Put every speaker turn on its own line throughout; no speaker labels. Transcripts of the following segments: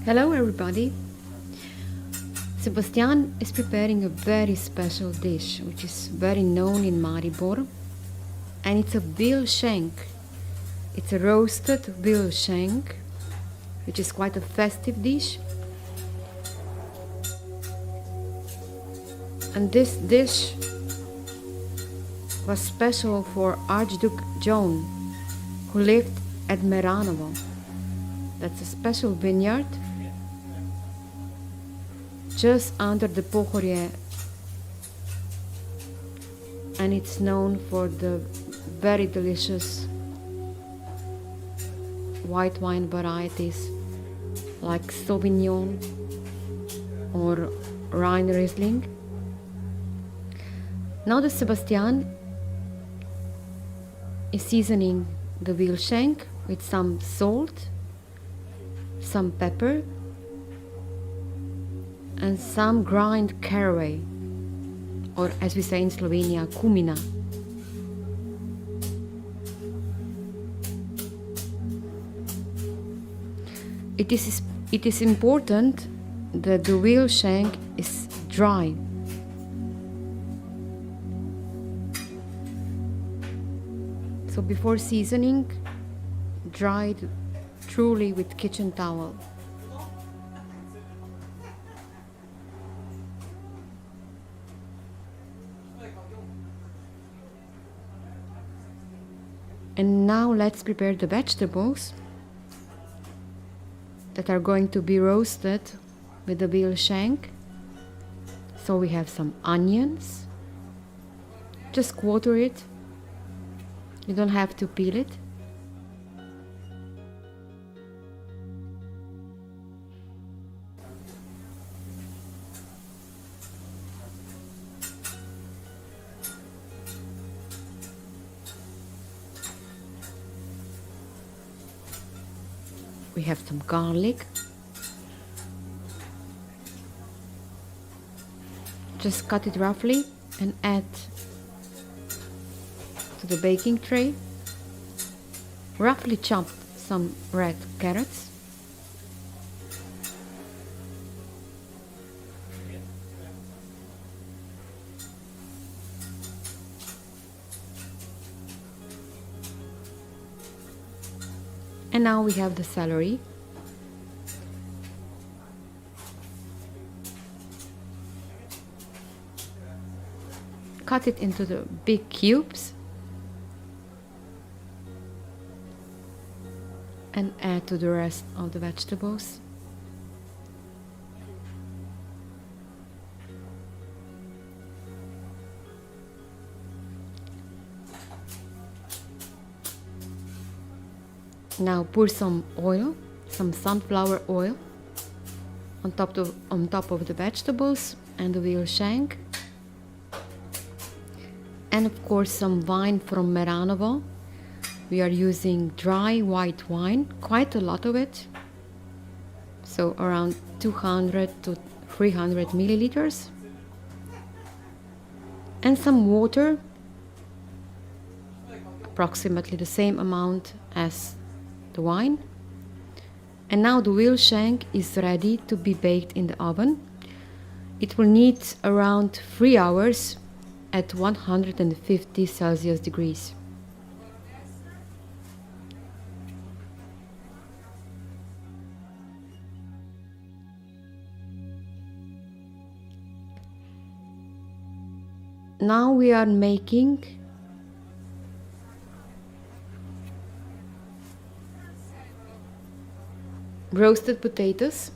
Hello everybody! Sebastian is preparing a very special dish which is very known in Maribor, and it's a veal shank. It's a roasted veal shank, which is quite a festive dish. And this dish was special for Archduke John, who lived at Meranovo. That's a special vineyard just under the Pohorje, and it's known for the very delicious white wine varieties like Sauvignon or Rhine Riesling. Now the Sebastian is seasoning the veal shank with some salt, some pepper, and some ground caraway, or as we say in Slovenia, kumina. It is important that the veal shank is dry. So before seasoning, dry it truly with kitchen towel. And now let's prepare the vegetables that are going to be roasted with the veal shank. So we have some onions. Just quarter it. You don't have to peel it. We have some garlic. Just cut it roughly and add to the baking tray. Roughly chop some red carrots. And now we have the celery. Cut it into the big cubes and add to the rest of the vegetables. Now pour some oil, some sunflower oil, on top of the vegetables and the veal shank. And of course some wine from Meranovo. We are using dry white wine, quite a lot of it. So around 200 to 300 milliliters. And some water, approximately the same amount as the wine. And now the veal shank is ready to be baked in the oven. It will need around 3 hours at 150 Celsius degrees. Now we are making roasted potatoes,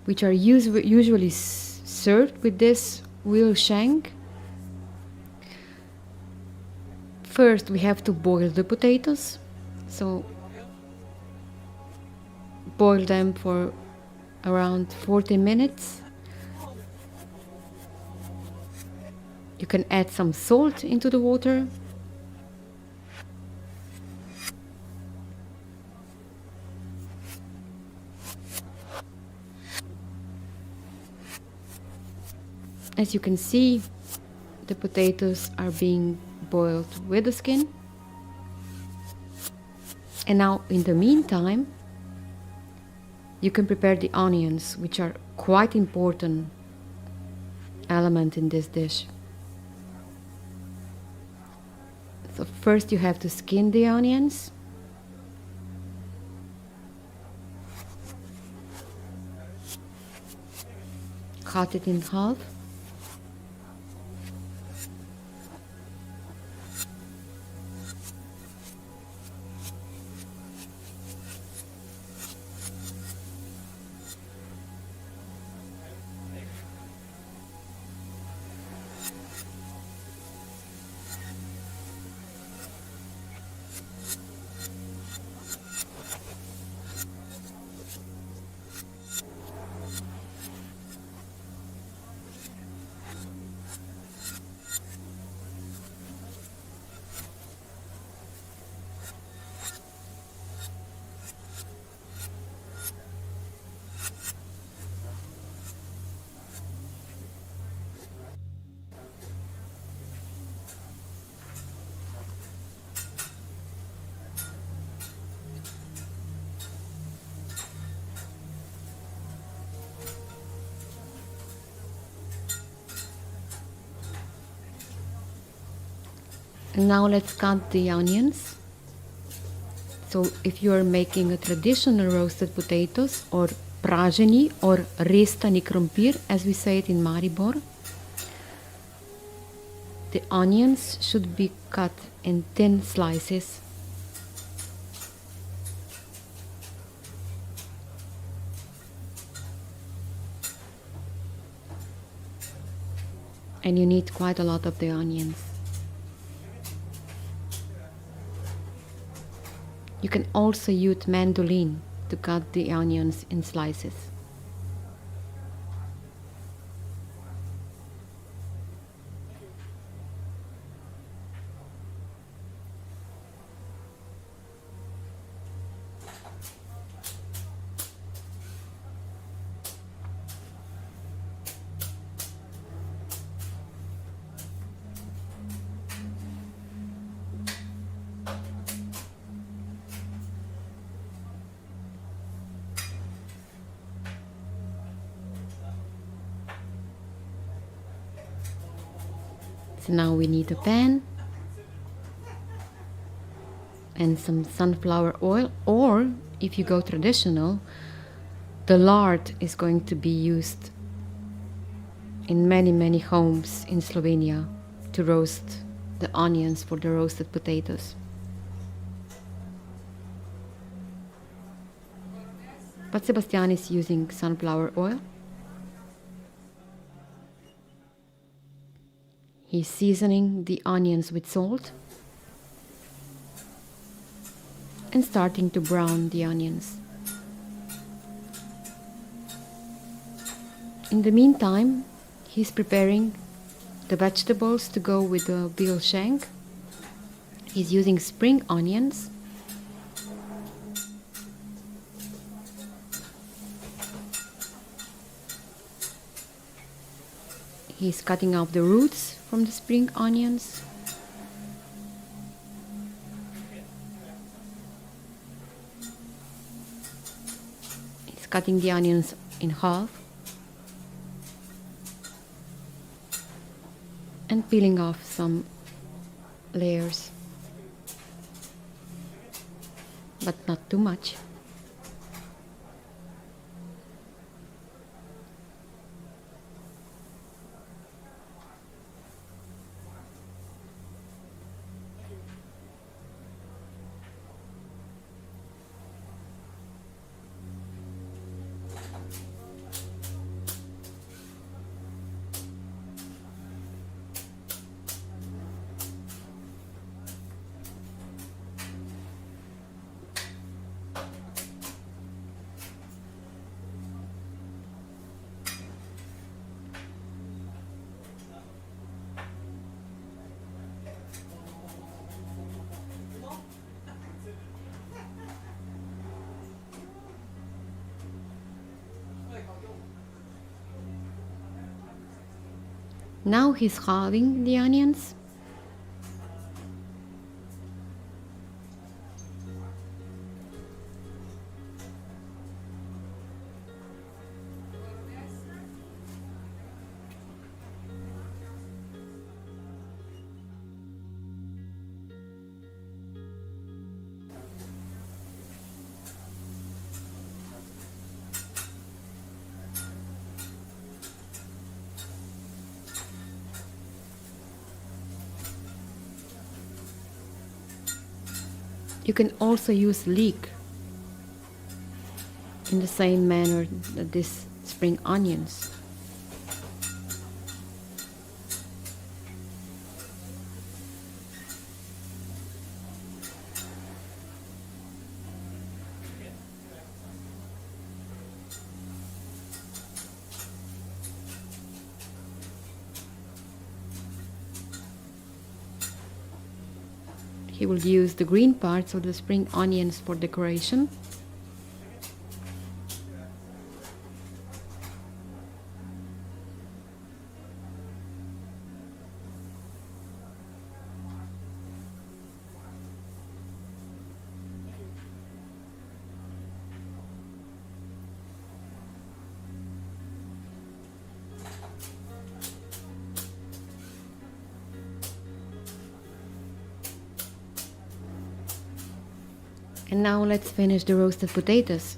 which are usually served with this veal shank. First we have to boil the potatoes, so boil them for around 40 minutes. You can add some salt into the water. As you can see, the potatoes are being boiled with the skin. And now in the meantime, you can prepare the onions, which are quite important element in this dish. So first you have to skin the onions. Cut it in half. And now let's cut the onions. So if you are making a traditional roasted potatoes, or praženi or ristani krompir, as we say it in Maribor, the onions should be cut in thin slices. And you need quite a lot of the onions. You can also use mandolin to cut the onions in slices. So now we need a pan and some sunflower oil, or if you go traditional, the lard is going to be used in many homes in Slovenia to roast the onions for the roasted potatoes. But Sebastian is using sunflower oil. He's seasoning the onions with salt and starting to brown the onions. In the meantime, he's preparing the vegetables to go with the veal shank. He's using spring onions, he's cutting off the roots from the spring onions. He's cutting the onions in half and peeling off some layers, but not too much. Now he's halving the onions. You can also use leek in the same manner that this spring onions. He will use the green parts of the spring onions for decoration. And now let's finish the roasted potatoes.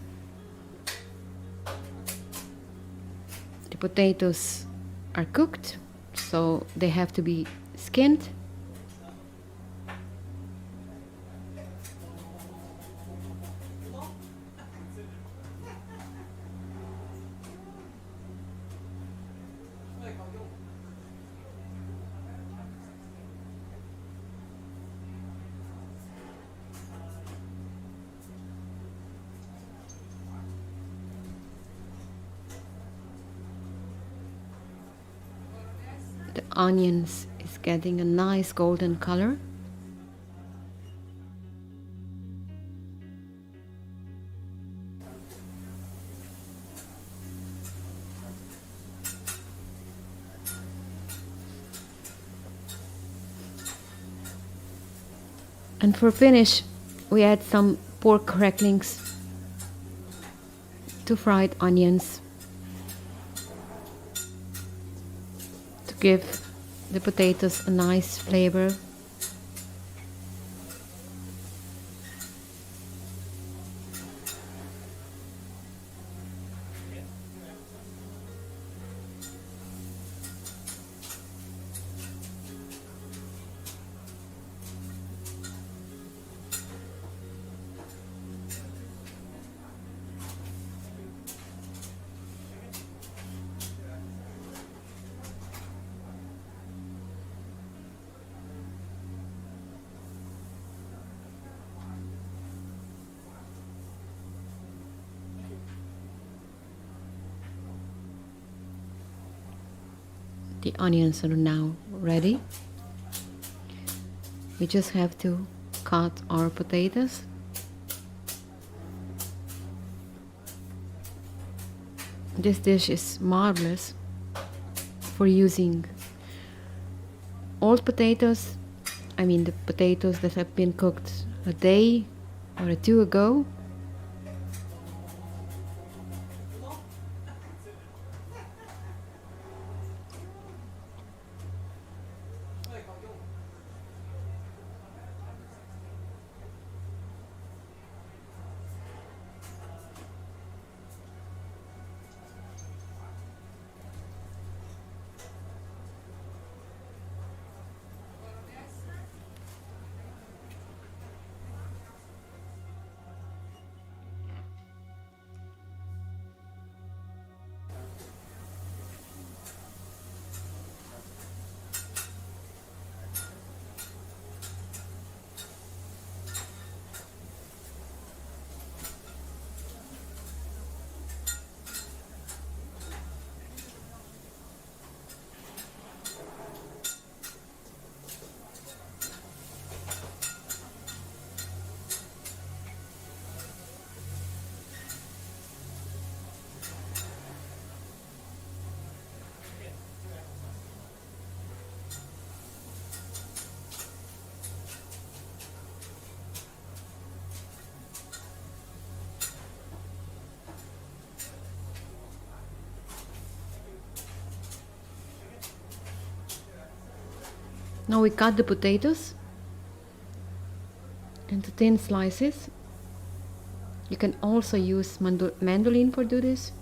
The potatoes are cooked, so they have to be skinned. The onions is getting a nice golden color. And for finish, we add some pork cracklings to fried onions to give the potatoes a nice flavor. The onions are now ready. We just have to cut our potatoes. This dish is marvelous for using old potatoes. I mean the potatoes that have been cooked a day or two ago. Now we cut the potatoes into thin slices. You can also use mandolin for do this.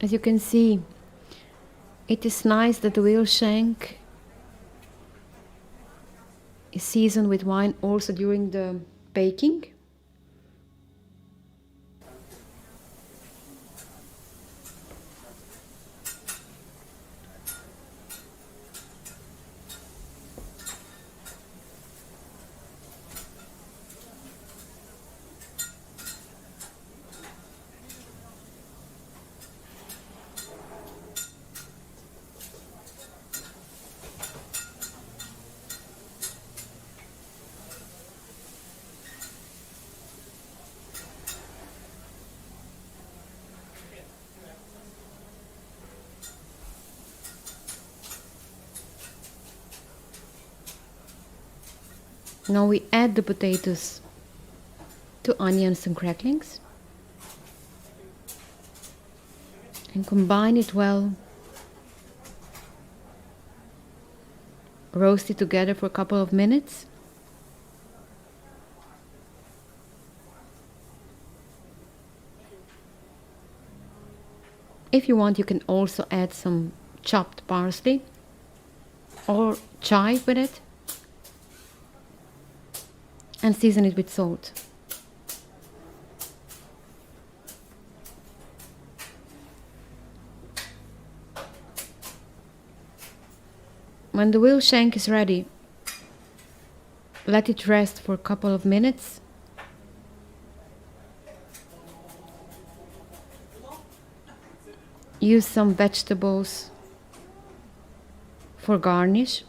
As you can see, it is nice that the veal shank is seasoned with wine also during the baking. Now we add the potatoes to onions and cracklings and combine it well. Roast it together for a couple of minutes. If you want, you can also add some chopped parsley or chive with it and season it with salt. When the veal shank is ready, let it rest for a couple of minutes. Use some vegetables for garnish.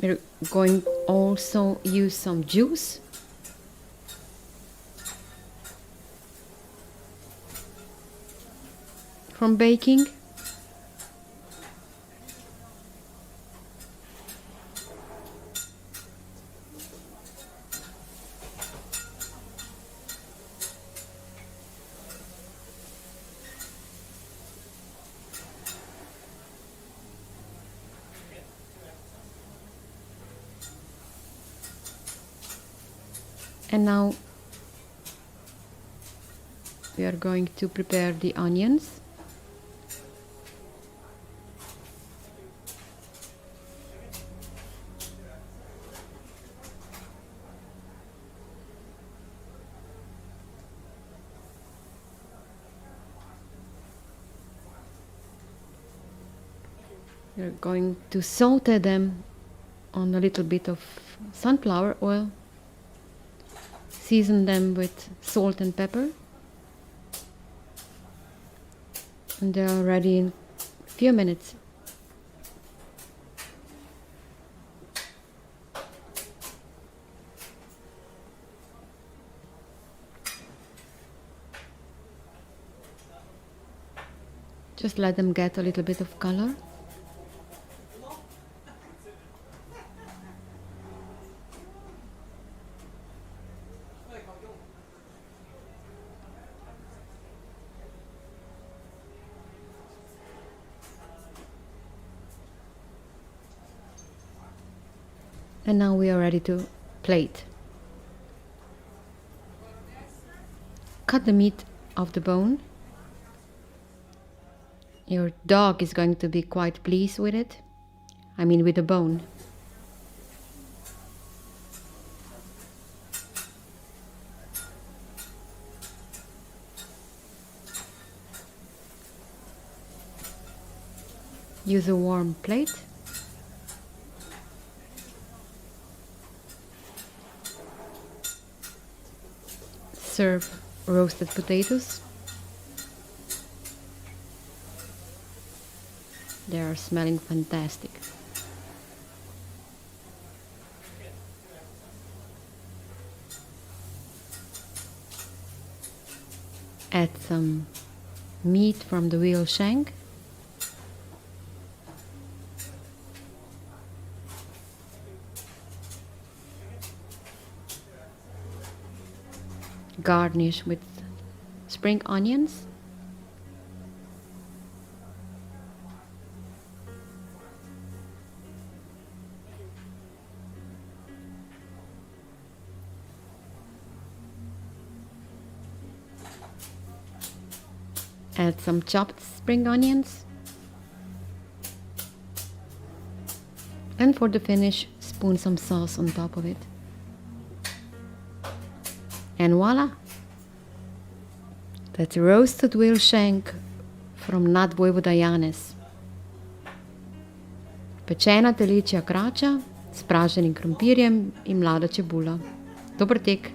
We're going also use some juice. From baking. And now we are going to prepare the onions. We're going to saute them on a little bit of sunflower oil. Season them with salt and pepper. And they are ready in a few minutes. Just let them get a little bit of color. And now we are ready to plate. Cut the meat off the bone. Your dog is going to be quite pleased with it. I mean with the bone. Use a warm plate. Serve roasted potatoes. They are smelling fantastic. Add some meat from the veal shank. garnish with spring onions. Add some chopped spring onions. And for the finish, spoon some sauce on top of it. And voila! That's roasted veal shank from Nadvojvode Janez. Pečena telečja krača s praženim krompirjem in mlada čebula. Dober tek!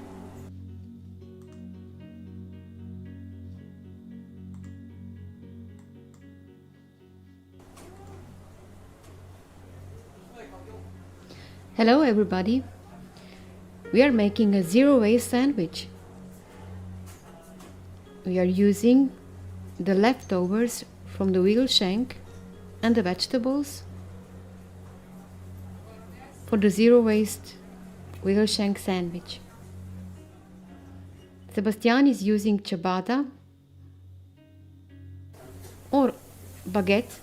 Hello everybody! We are making a zero-waste sandwich. We are using the leftovers from the veal shank and the vegetables for the zero-waste veal shank sandwich. Sebastian is using ciabatta or baguette,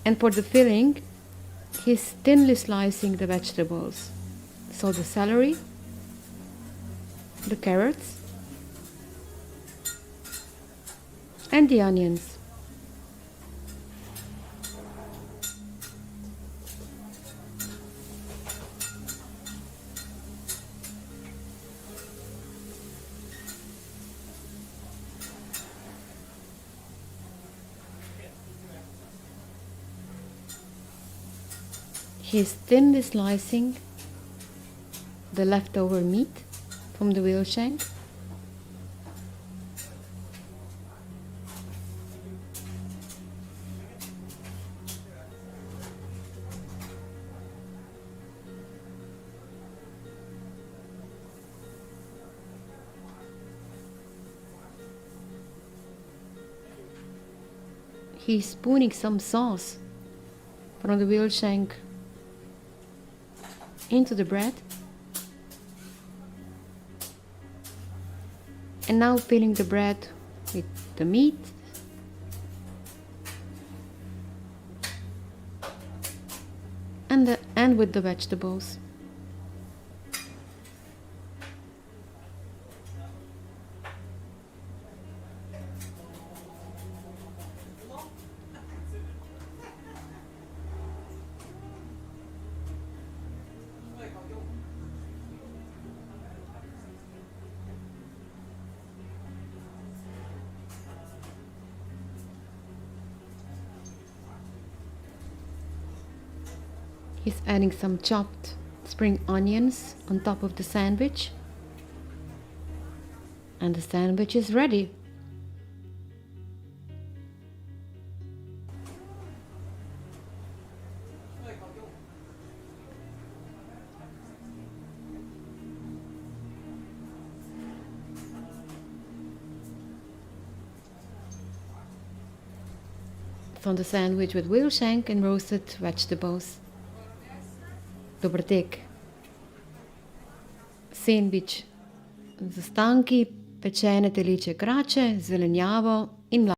and for the filling he's thinly slicing the vegetables. So the celery, the carrots, and the onions. He's thinly slicing the leftover meat from the veal shank. He's spooning some sauce from the veal shank into the bread, and now filling the bread with the meat and with the vegetables. He's adding some chopped spring onions on top of the sandwich, and the sandwich is ready. It's on the sandwich with veal shank and roasted vegetables. Dober tek. Sandwich z ostanki pečene telečje krače, zelenjavo in